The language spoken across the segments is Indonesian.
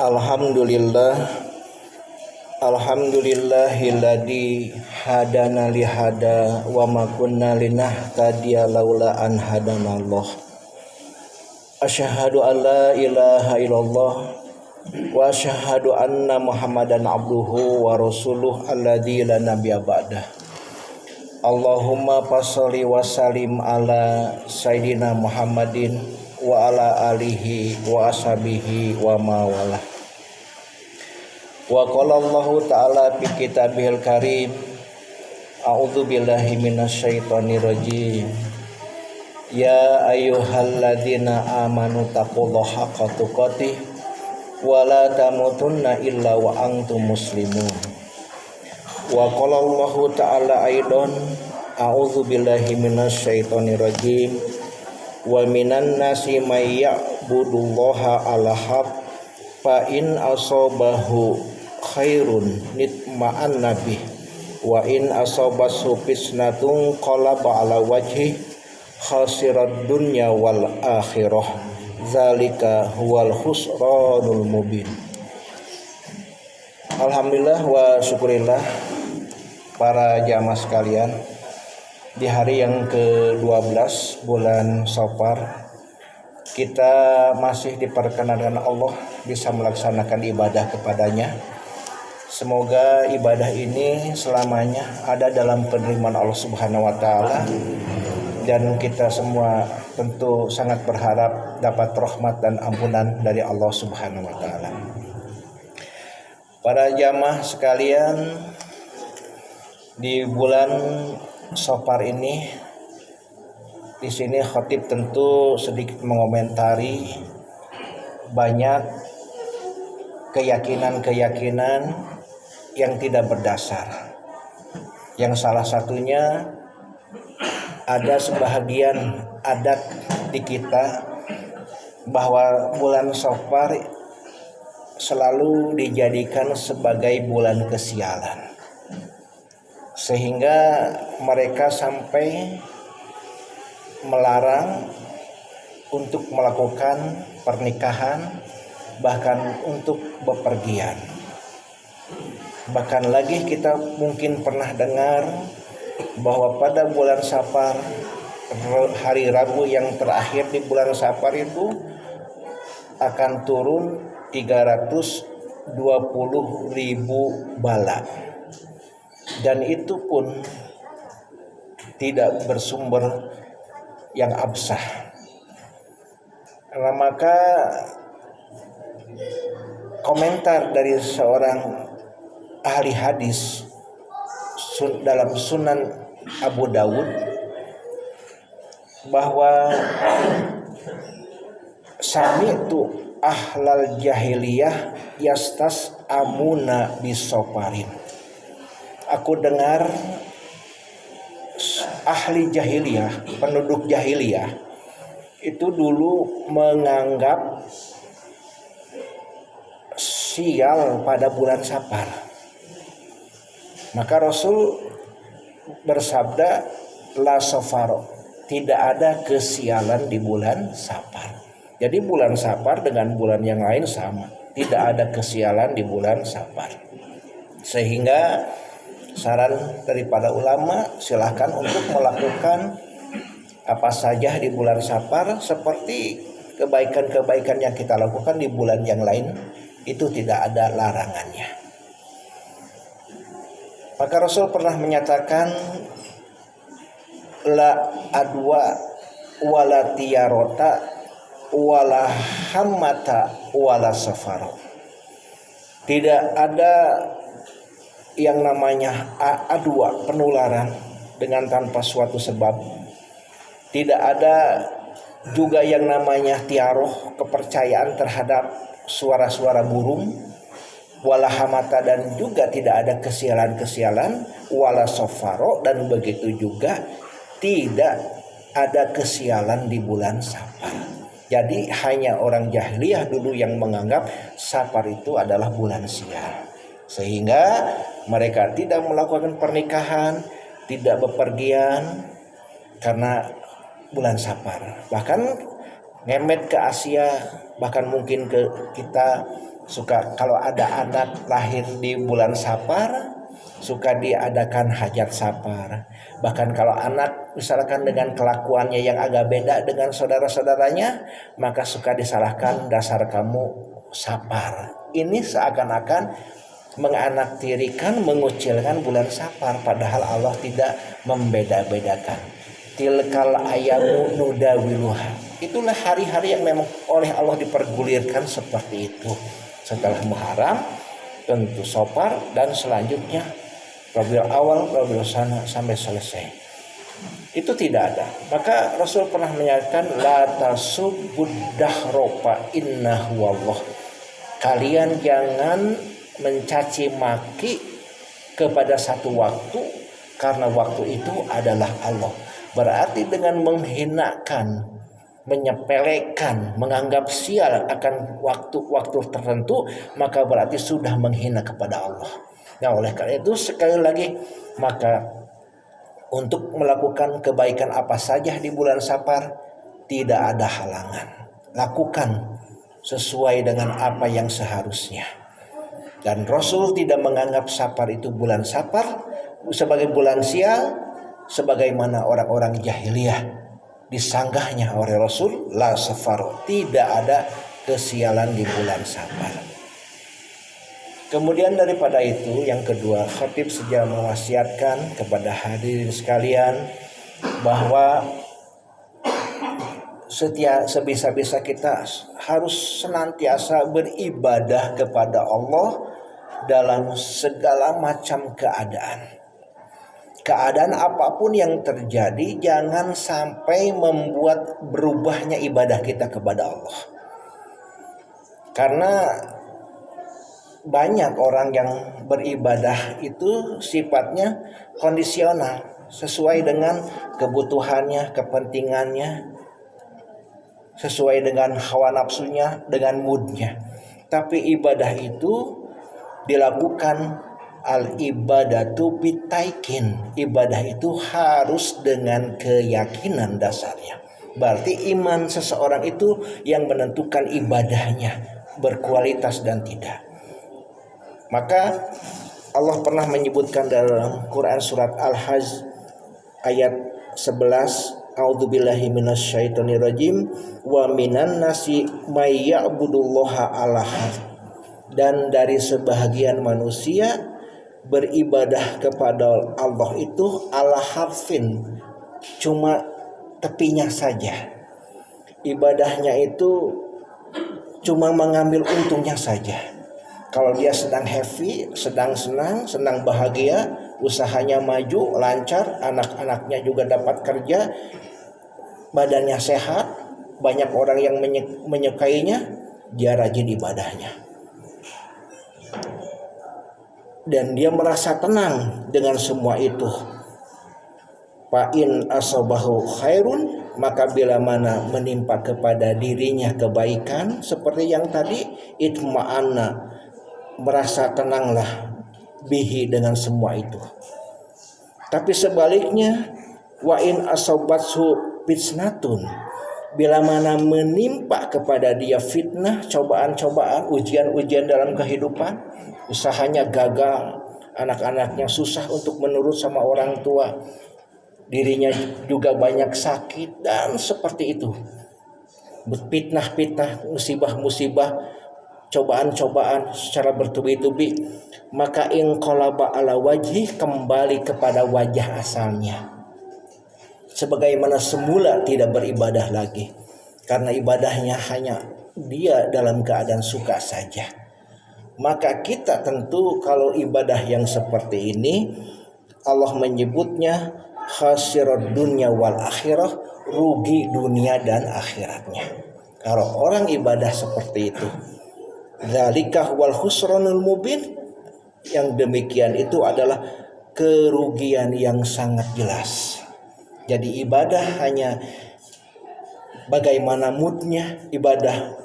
Alhamdulillah, alhamdulillahilladzi hadana lihada wa ma kunna linahtadiya laula an hadanallah. Asyhadu an la ilaha illallah wa asyhadu anna Muhammadan abduhu wa rasuluh alladzi la nabiyya ba'dah. Allahumma fasholli wa sallim ala sayyidina Muhammadin wa ala alihi wa ashabihi wa mawalah. Wa qala Allah ta'ala fi kitabihil karim, a'udzu billahi minasyaitonir rajim. Ya ayyuhalladzina amanu taqullaha haqqa tuqatih wa la tamutunna illa wa antum muslimun. Wa qala Allah ta'ala aidan, a'udzu billahi minasyaitonir rajim. Wa minan nasi may ya'budullaha ala haq fa in asabahu khairun nitma'an nabi wa in asabahu fitnatun qalaba ala wajhi khasirad dunya wal akhirah zalika huwal khusranul mubin. Alhamdulillah wa syukurillah para jamaah sekalian, di hari yang ke-12 bulan Safar, kita masih diperkenankan Allah bisa melaksanakan ibadah kepadanya. Semoga ibadah ini selamanya ada dalam penerimaan Allah Subhanahu wa taala, dan kita semua tentu sangat berharap dapat rahmat dan ampunan dari Allah Subhanahu wa taala. Para jamaah sekalian, di bulan Safar ini, di sini khatib tentu sedikit mengomentari banyak keyakinan-keyakinan yang tidak berdasar. Yang salah satunya ada sebahagian adat di kita bahwa bulan Safar selalu dijadikan sebagai bulan kesialan, sehingga mereka sampai melarang untuk melakukan pernikahan, bahkan untuk bepergian. Bahkan lagi kita mungkin pernah dengar bahwa pada bulan Safar, hari Rabu yang terakhir di bulan Safar itu akan turun 320.000 bala. Dan itu pun tidak bersumber yang absah. Nah, maka komentar dari seorang ahli hadis dalam Sunan Abu Dawud bahwa sami'tu ahlal jahiliyah yastas amuna bisoparin. Aku dengar ahli jahiliyah, penduduk jahiliyah itu dulu menganggap sial pada bulan Safar. Maka Rasul bersabda, la safaro, tidak ada kesialan di bulan Safar. Jadi bulan Safar dengan bulan yang lain sama, tidak ada kesialan di bulan Safar. Sehingga saran daripada ulama, silahkan untuk melakukan apa saja di bulan Safar, seperti kebaikan-kebaikan yang kita lakukan di bulan yang lain, itu tidak ada larangannya. Maka Rasul pernah menyatakan, la adwa wala tiyarota wala hammata wala safaro. Tidak ada yang namanya adwa, penularan dengan tanpa suatu sebab. Tidak ada juga yang namanya tiaroh, kepercayaan terhadap suara-suara burung, wala hamata, dan juga tidak ada kesialan-kesialan, wala safaro, dan begitu juga tidak ada kesialan di bulan Safar. Jadi hanya orang jahiliyah dulu yang menganggap Safar itu adalah bulan sial, sehingga mereka tidak melakukan pernikahan, tidak bepergian karena bulan Safar. Bahkan ngemet ke Asia, bahkan mungkin ke kita suka kalau ada anak lahir di bulan Sapar suka diadakan hajat sapar. Bahkan kalau anak misalkan dengan kelakuannya yang agak beda dengan saudara-saudaranya, maka suka disalahkan dasar kamu sapar. Ini seakan-akan menganaktirikan, mengucilkan bulan Sapar, padahal Allah tidak membeda-bedakan. Tilkal ayamu nudawiluha. Itulah hari-hari yang memang oleh Allah dipergulirkan seperti itu. Setelah Muharram tentu Safar dan selanjutnya Rabiul Awal, Rabiul Tsani sampai selesai. Itu tidak ada. Maka Rasul pernah menyatakan la tasubbud dahra innahu wallah. Kalian jangan mencaci maki kepada satu waktu, karena waktu itu adalah Allah. Berarti dengan menghinakan, menyepelekan, menganggap sial akan waktu-waktu tertentu, maka berarti sudah menghina kepada Allah. Nah, oleh karena itu sekali lagi, maka untuk melakukan kebaikan apa saja di bulan Safar tidak ada halangan. Lakukan sesuai dengan apa yang seharusnya. Dan Rasul tidak menganggap Safar itu bulan Safar sebagai bulan sial, sebagaimana orang-orang jahiliyah disanggahnya oleh Rasul, la safar, tidak ada kesialan di bulan Safar. Kemudian daripada itu, yang kedua, khatib sejarah mewasiatkan kepada hadirin sekalian bahwa sebisa-bisa kita harus senantiasa beribadah kepada Allah dalam segala macam keadaan. Keadaan apapun yang terjadi, jangan sampai membuat berubahnya ibadah kita kepada Allah. Karena banyak orang yang beribadah itu sifatnya kondisional, sesuai dengan kebutuhannya, kepentingannya, sesuai dengan hawa nafsunya, dengan moodnya. Tapi ibadah itu dilakukan al-ibadatu bitaikin. Ibadah itu harus dengan keyakinan dasarnya. Berarti iman seseorang itu yang menentukan ibadahnya berkualitas dan tidak. Maka Allah pernah menyebutkan dalam Quran surat Al-Hajj ayat 11, a'udzubillahi minasyaitonirrajim, wa minan nasi may ya'budullaha ala harf. Dan dari sebahagian manusia beribadah kepada Allah itu ala harfin, cuma tepinya saja. Ibadahnya itu cuma mengambil untungnya saja. Kalau dia sedang happy, sedang senang, sedang bahagia, usahanya maju, lancar, anak-anaknya juga dapat kerja, badannya sehat, banyak orang yang menyukainya, dia rajin ibadahnya. Dan dia merasa tenang dengan semua itu. Fa'in asabahu khairun, maka bila mana menimpa kepada dirinya kebaikan seperti yang tadi, itma'anna, merasa tenanglah bihi dengan semua itu. Tapi sebaliknya, wa in asabathu fitnatun, bila mana menimpa kepada dia fitnah, cobaan-cobaan, ujian-ujian dalam kehidupan, usahanya gagal, anak-anaknya susah untuk menurut sama orang tua, dirinya juga banyak sakit dan seperti itu, fitnah-fitnah, musibah-musibah, cobaan-cobaan secara bertubi-tubi, maka inqalaba ala wajhi, kembali kepada wajah asalnya, sebagaimana semula tidak beribadah lagi, karena ibadahnya hanya dia dalam keadaan suka saja. Maka kita tentu kalau ibadah yang seperti ini, Allah menyebutnya khasirad dunya wal akhirah, rugi dunia dan akhiratnya. Kalau orang ibadah seperti itu, dzalika wal khusranul mubin, yang demikian itu adalah kerugian yang sangat jelas. Jadi ibadah hanya bagaimana moodnya, ibadah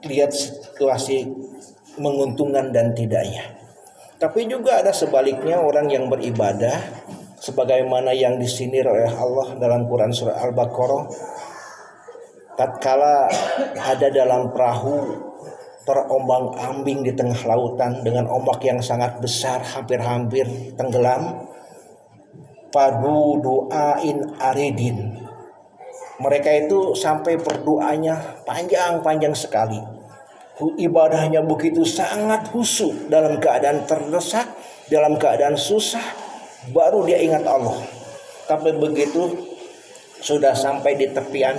lihat situasi menguntungkan dan tidaknya. Tapi juga ada sebaliknya, orang yang beribadah sebagaimana yang disinir oleh Allah dalam Quran surah Al-Baqarah tatkala ada dalam perahu terombang-ambing di tengah lautan dengan ombak yang sangat besar, hampir-hampir tenggelam. Padu doain aridin. Mereka itu sampai berdoanya panjang-panjang sekali. Ibadahnya begitu sangat khusyuk dalam keadaan terdesak, dalam keadaan susah, baru dia ingat Allah. Tapi begitu sudah sampai di tepian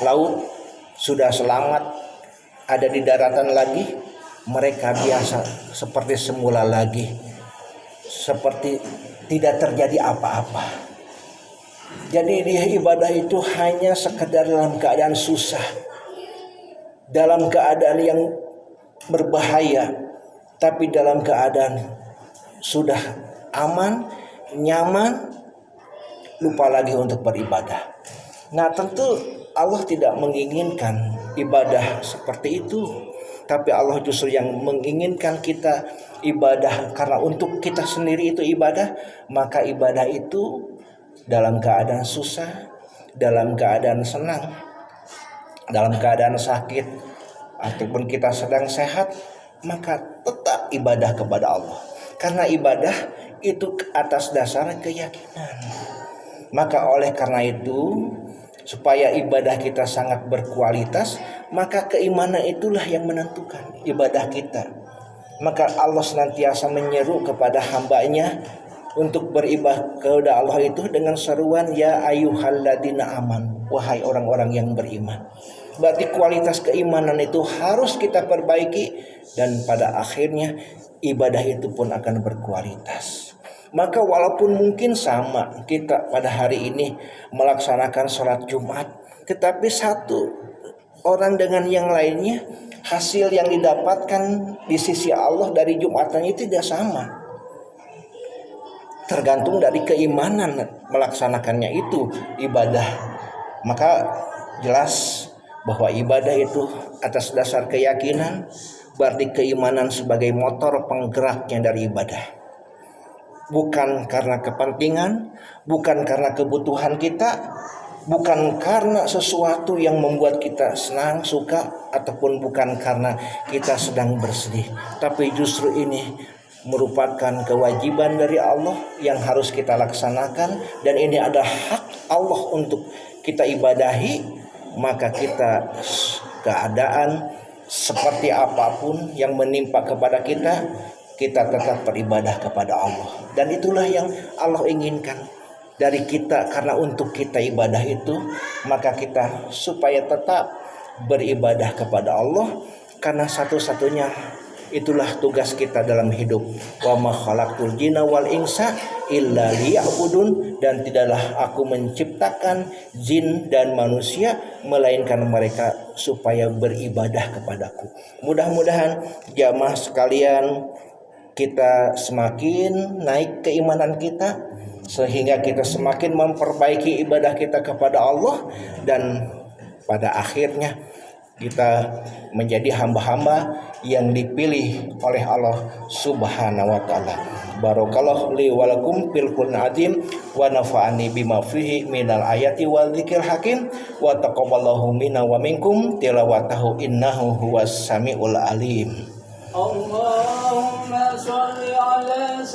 laut, sudah selamat, ada di daratan lagi, mereka biasa seperti semula lagi, seperti tidak terjadi apa-apa. Jadi dia ibadah itu hanya sekedar dalam keadaan susah, dalam keadaan yang berbahaya, tapi dalam keadaan sudah aman, nyaman, lupa lagi untuk beribadah. Nah, tentu Allah tidak menginginkan ibadah seperti itu, tapi Allah justru yang menginginkan kita ibadah karena untuk kita sendiri itu ibadah. Maka ibadah itu dalam keadaan susah, dalam keadaan senang, dalam keadaan sakit, ataupun kita sedang sehat, maka tetap ibadah kepada Allah. Karena ibadah itu atas dasar keyakinan. Maka oleh karena itu, supaya ibadah kita sangat berkualitas, maka keimanan itulah yang menentukan ibadah kita. Maka Allah senantiasa menyeru kepada hambanya untuk beribadah kepada Allah itu dengan seruan ya ayyuhalladzina aman, wahai orang-orang yang beriman. Berarti kualitas keimanan itu harus kita perbaiki, dan pada akhirnya ibadah itu pun akan berkualitas. Maka walaupun mungkin sama kita pada hari ini melaksanakan sholat Jumat, tetapi satu orang dengan yang lainnya, hasil yang didapatkan di sisi Allah dari Jumatannya tidak sama. Tergantung dari keimanan melaksanakannya itu ibadah. Maka jelas bahwa ibadah itu atas dasar keyakinan, berarti keimanan sebagai motor penggeraknya dari ibadah. Bukan karena kepentingan, bukan karena kebutuhan kita, bukan karena sesuatu yang membuat kita senang, suka, ataupun bukan karena kita sedang bersedih. Tapi justru ini merupakan kewajiban dari Allah yang harus kita laksanakan, dan ini adalah hak Allah untuk kita ibadahi. Maka kita keadaan seperti apapun yang menimpa kepada kita, kita tetap beribadah kepada Allah. Dan itulah yang Allah inginkan dari kita. Karena untuk kita ibadah itu, maka kita supaya tetap beribadah kepada Allah, karena satu-satunya itulah tugas kita dalam hidup. Wa ma khalaqtul jinna wal insa illa liya'budun, dan tidaklah aku menciptakan jin dan manusia melainkan mereka supaya beribadah kepadaku. Mudah-mudahan jamaah sekalian, kita semakin naik keimanan kita, sehingga kita semakin memperbaiki ibadah kita kepada Allah, dan pada akhirnya kita menjadi hamba-hamba yang dipilih oleh Allah Subhanahu wa taala. Barakallahu li wa lakum fil Qur'anil azim wa nafa'ani bima fihi minal ayati wa dzikril hakim wa taqabbalallahu minna wa minkum tilawatahu innahu huwas samiul alim. Allahumma shalli ala